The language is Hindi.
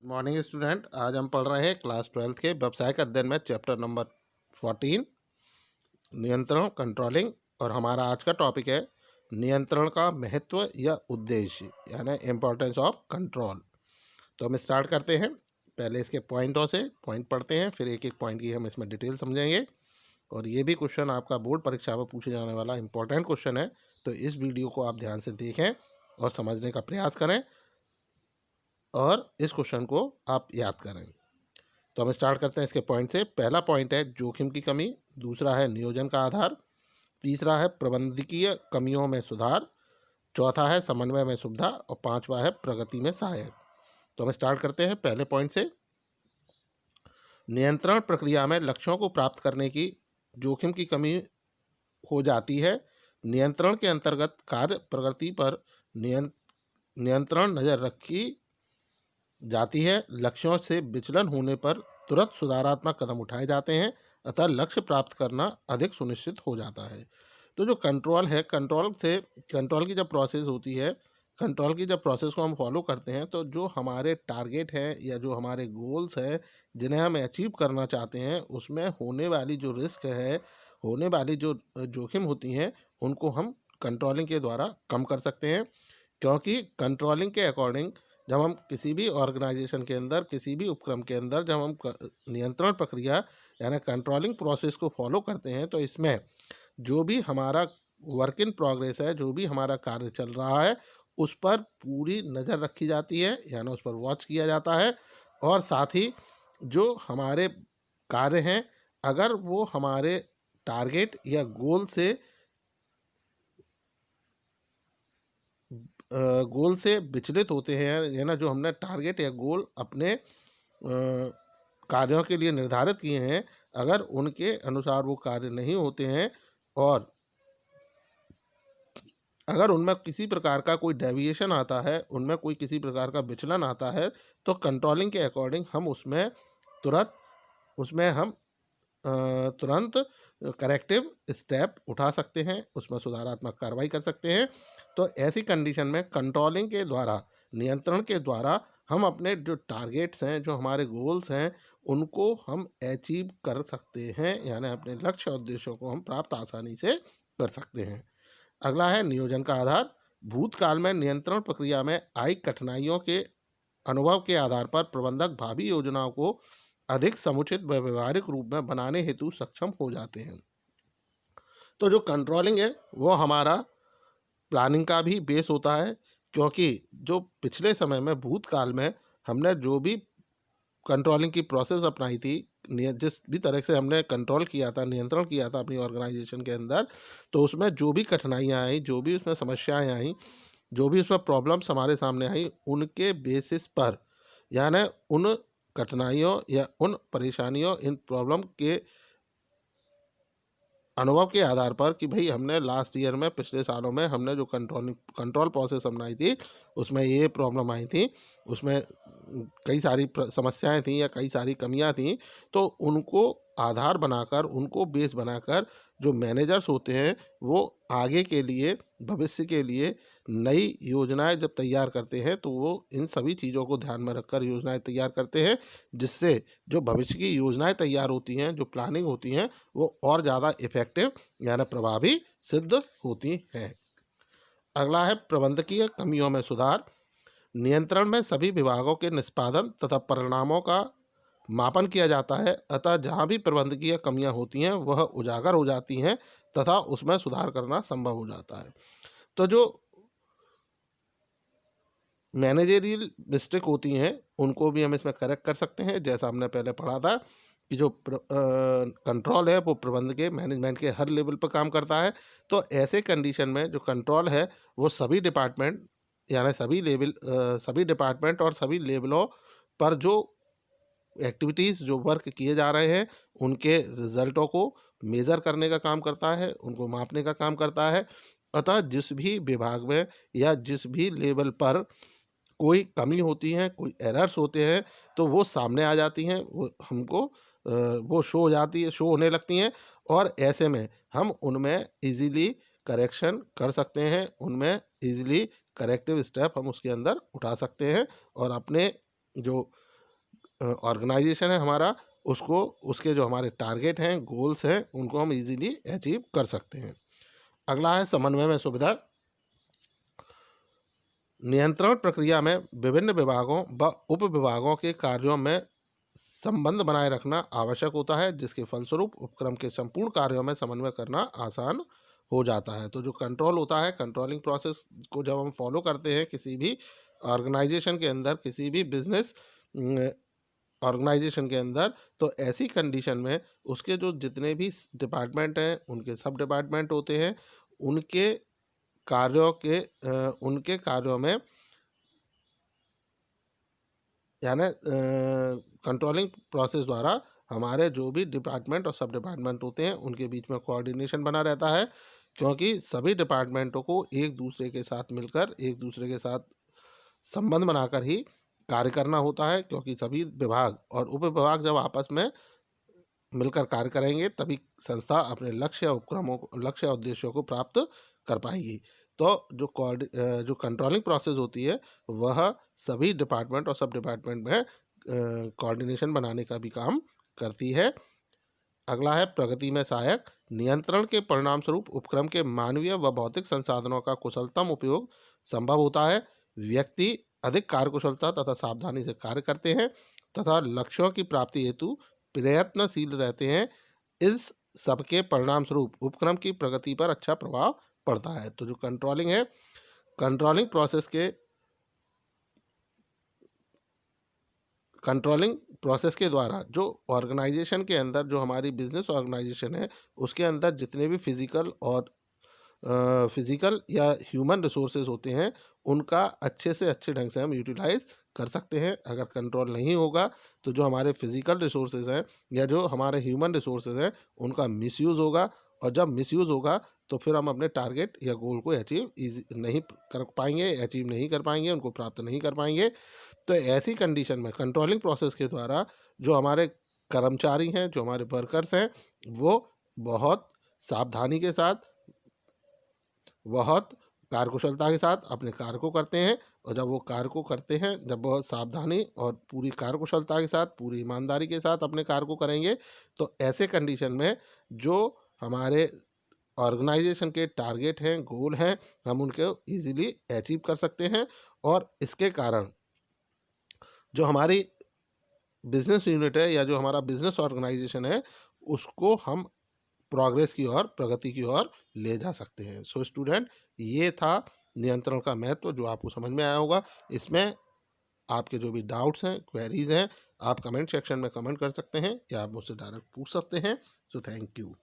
मॉर्निंग स्टूडेंट, आज हम पढ़ रहे हैं क्लास 12 के व्यवसायिक अध्ययन में चैप्टर नंबर 14 नियंत्रण कंट्रोलिंग। और हमारा आज का टॉपिक है नियंत्रण का महत्व या उद्देश्य, यानी इम्पोर्टेंस ऑफ कंट्रोल। तो हम स्टार्ट करते हैं। पहले इसके पॉइंटों से पॉइंट पढ़ते हैं, फिर एक एक पॉइंट की हम इसमें डिटेल समझेंगे। और ये भी क्वेश्चन आपका बोर्ड परीक्षा में पूछे जाने वाला इंपॉर्टेंट क्वेश्चन है, तो इस वीडियो को आप ध्यान से देखें और समझने का प्रयास करें और इस क्वेश्चन को आप याद करें। तो हम स्टार्ट करते हैं इसके पॉइंट से। पहला पॉइंट है जोखिम की कमी, दूसरा है नियोजन का आधार, तीसरा है प्रबंधकीय कमियों में सुधार, चौथा है समन्वय में सुविधा और पांचवा है प्रगति में सहायक। तो हम स्टार्ट करते हैं पहले पॉइंट से। नियंत्रण प्रक्रिया में लक्ष्यों को प्राप्त करने की जोखिम की कमी हो जाती है। नियंत्रण के अंतर्गत कार्य प्रगति पर नियंत्रण नजर रखी जाती है। लक्ष्यों से विचलन होने पर तुरंत सुधारात्मक कदम उठाए जाते हैं, अतः लक्ष्य प्राप्त करना अधिक सुनिश्चित हो जाता है। तो जो कंट्रोल है, कंट्रोल की जब प्रोसेस होती है, कंट्रोल की जब प्रोसेस को हम फॉलो करते हैं, तो जो हमारे टारगेट हैं या जो हमारे गोल्स हैं जिन्हें हम अचीव करना चाहते हैं, उसमें होने वाली जो रिस्क है, होने वाली जो जोखिम होती हैं, उनको हम कंट्रोलिंग के द्वारा कम कर सकते हैं। क्योंकि कंट्रोलिंग के अकॉर्डिंग जब हम किसी भी ऑर्गेनाइजेशन के अंदर, किसी भी उपक्रम के अंदर जब हम नियंत्रण प्रक्रिया यानी कंट्रोलिंग प्रोसेस को फॉलो करते हैं, तो इसमें जो भी हमारा वर्क इन प्रोग्रेस है, जो भी हमारा कार्य चल रहा है, उस पर पूरी नज़र रखी जाती है, यानी उस पर वॉच किया जाता है। और साथ ही जो हमारे कार्य हैं, अगर वो हमारे टारगेट या गोल से विचलित होते हैं, या ना जो हमने टारगेट या गोल अपने कार्यों के लिए निर्धारित किए हैं, अगर उनके अनुसार वो कार्य नहीं होते हैं और अगर उनमें किसी प्रकार का कोई डेविएशन आता है, उनमें कोई किसी प्रकार का विचलन आता है, तो कंट्रोलिंग के अकॉर्डिंग हम तुरंत करेक्टिव स्टेप उठा सकते हैं, उसमें सुधारात्मक कार्रवाई कर सकते हैं। तो ऐसी कंडीशन में कंट्रोलिंग के द्वारा, नियंत्रण के द्वारा हम अपने जो टारगेट्स हैं, जो हमारे गोल्स हैं, उनको हम अचीव कर सकते हैं, यानी अपने लक्ष्य और उद्देश्यों को हम प्राप्त आसानी से कर सकते हैं। अगला है नियोजन का आधार। भूतकाल में नियंत्रण प्रक्रिया में आई कठिनाइयों के अनुभव के आधार पर प्रबंधक भावी योजनाओं को अधिक समुचित व व्यवहारिक रूप में बनाने हेतु सक्षम हो जाते हैं। तो जो कंट्रोलिंग है वो हमारा प्लानिंग का भी बेस होता है, क्योंकि जो पिछले समय में भूतकाल में हमने जो भी कंट्रोलिंग की प्रोसेस अपनाई थी, जिस भी तरह से हमने कंट्रोल किया था, नियंत्रण किया था अपनी ऑर्गेनाइजेशन के अंदर, तो उसमें जो भी कठिनाइयाँ आई, जो भी उसमें समस्याएं आई, जो भी उसमें प्रॉब्लम्स हमारे सामने आई, उनके बेसिस पर, यानी उन कठिनाइयों या उन परेशानियों, इन प्रॉब्लम के अनुभव के आधार पर कि भाई हमने लास्ट ईयर में, पिछले सालों में हमने जो कंट्रोल प्रोसेस अपनाई थी, उसमें ये प्रॉब्लम आई थी, उसमें कई सारी समस्याएं थी या कई सारी कमियां थी। तो उनको आधार बनाकर, उनको बेस बनाकर जो मैनेजर्स होते हैं, वो आगे के लिए, भविष्य के लिए नई योजनाएं जब तैयार करते हैं, तो वो इन सभी चीज़ों को ध्यान में रखकर योजनाएं तैयार करते हैं, जिससे जो भविष्य की योजनाएं तैयार होती हैं, जो प्लानिंग होती हैं, वो और ज़्यादा इफेक्टिव यानी प्रभावी सिद्ध होती हैं। अगला है प्रबंधकीय कमियों में सुधार। नियंत्रण में सभी विभागों के निष्पादन तथा परिणामों का मापन किया जाता है, अतः जहाँ भी प्रबंधकीय कमियां होती हैं वह उजागर हो जाती हैं तथा उसमें सुधार करना संभव हो जाता है। तो जो मैनेजरियल मिस्टेक होती हैं, उनको भी हम इसमें करेक्ट कर सकते हैं। जैसा हमने पहले पढ़ा था कि जो कंट्रोल है वो प्रबंध के, मैनेजमेंट के हर लेवल पर काम करता है। तो ऐसे कंडीशन में जो कंट्रोल है वो सभी डिपार्टमेंट, यानी सभी डिपार्टमेंट और सभी लेवलों पर जो एक्टिविटीज़, जो वर्क किए जा रहे हैं, उनके रिजल्टों को मेज़र करने का काम करता है, उनको मापने का काम करता है। अतः जिस भी विभाग में या जिस भी लेवल पर कोई कमी होती है, कोई एरर्स होते हैं, तो वो सामने आ जाती हैं, वो हमको वो शो होने लगती हैं। और ऐसे में हम उनमें इजीली करेक्शन कर सकते हैं, उनमें इजीली करेक्टिव स्टेप हम उसके अंदर उठा सकते हैं और अपने जो ऑर्गेनाइजेशन है हमारा, उसको उसके जो हमारे टारगेट हैं, गोल्स हैं, उनको हम इजीली अचीव कर सकते हैं। अगला है समन्वय में सुविधा। नियंत्रण प्रक्रिया में विभिन्न विभागों व उप विभागों के कार्यों में संबंध बनाए रखना आवश्यक होता है, जिसके फलस्वरूप उपक्रम के संपूर्ण कार्यों में समन्वय करना आसान हो जाता है। तो जो कंट्रोल होता है, कंट्रोलिंग प्रोसेस को जब हम फॉलो करते हैं किसी भी ऑर्गेनाइजेशन के अंदर, किसी भी बिजनेस ऑर्गेनाइजेशन के अंदर, तो ऐसी कंडीशन में उसके जो जितने भी डिपार्टमेंट हैं, उनके सब डिपार्टमेंट होते हैं, उनके उनके कार्यों में यानी कंट्रोलिंग प्रोसेस द्वारा हमारे जो भी डिपार्टमेंट और सब डिपार्टमेंट होते हैं, उनके बीच में कोऑर्डिनेशन बना रहता है, क्योंकि सभी डिपार्टमेंटों को एक दूसरे के साथ मिलकर, एक दूसरे के साथ संबंध बनाकर ही कार्य करना होता है, क्योंकि सभी विभाग और उप विभाग जब आपस में मिलकर कार्य करेंगे, तभी संस्था अपने लक्ष्य या उपक्रमों को, लक्ष्य या उद्देश्यों को प्राप्त कर पाएगी। तो जो कंट्रोलिंग प्रोसेस होती है, वह सभी डिपार्टमेंट और सब डिपार्टमेंट में कोऑर्डिनेशन बनाने का भी काम करती है। अगला है प्रगति में सहायक। नियंत्रण के परिणाम स्वरूप उपक्रम के मानवीय व भौतिक संसाधनों का कुशलतम उपयोग संभव होता है। व्यक्ति अधिक कार्यकुशलता तथा सावधानी से कार्य करते हैं तथा लक्ष्यों की प्राप्ति हेतु प्रयत्नशील रहते हैं। इस सबके परिणाम स्वरूप उपक्रम की प्रगति पर अच्छा प्रभाव पड़ता है। तो जो कंट्रोलिंग है, कंट्रोलिंग प्रोसेस के द्वारा जो ऑर्गेनाइजेशन के अंदर, जो हमारी बिजनेस ऑर्गेनाइजेशन है, उसके अंदर जितने भी फिजिकल या ह्यूमन रिसोर्सेज होते हैं, उनका अच्छे से अच्छे ढंग से हम यूटिलाइज कर सकते हैं। अगर कंट्रोल नहीं होगा तो जो हमारे फिजिकल रिसोर्सेज हैं या जो हमारे ह्यूमन रिसोर्सेज हैं, उनका मिसयूज़ होगा, और जब मिसयूज़ होगा तो फिर हम अपने टारगेट या गोल को अचीव नहीं कर पाएंगे, अचीव नहीं कर पाएंगे, उनको प्राप्त नहीं कर पाएंगे। तो ऐसी कंडीशन में कंट्रोलिंग प्रोसेस के द्वारा जो हमारे कर्मचारी हैं, जो हमारे वर्कर्स हैं, वो बहुत सावधानी के साथ, बहुत कार्यकुशलता के साथ अपने कार्य को करते हैं। और जब वो कार्य को करते हैं, जब बहुत सावधानी और पूरी कार्यकुशलता के साथ, पूरी ईमानदारी के साथ अपने कार्य को करेंगे, तो ऐसे कंडीशन में जो हमारे ऑर्गेनाइजेशन के टारगेट हैं, गोल हैं, हम उनको इजीली अचीव कर सकते हैं। और इसके कारण जो हमारी बिजनेस यूनिट है या जो हमारा बिजनेस ऑर्गेनाइजेशन है, उसको हम प्रोग्रेस की ओर, प्रगति की ओर ले जा सकते हैं। सो स्टूडेंट, ये था नियंत्रण का महत्व, जो आपको समझ में आया होगा। इसमें आपके जो भी डाउट्स हैं, क्वेरीज हैं, आप कमेंट सेक्शन में कमेंट कर सकते हैं या आप मुझसे डायरेक्ट पूछ सकते हैं। So thank you.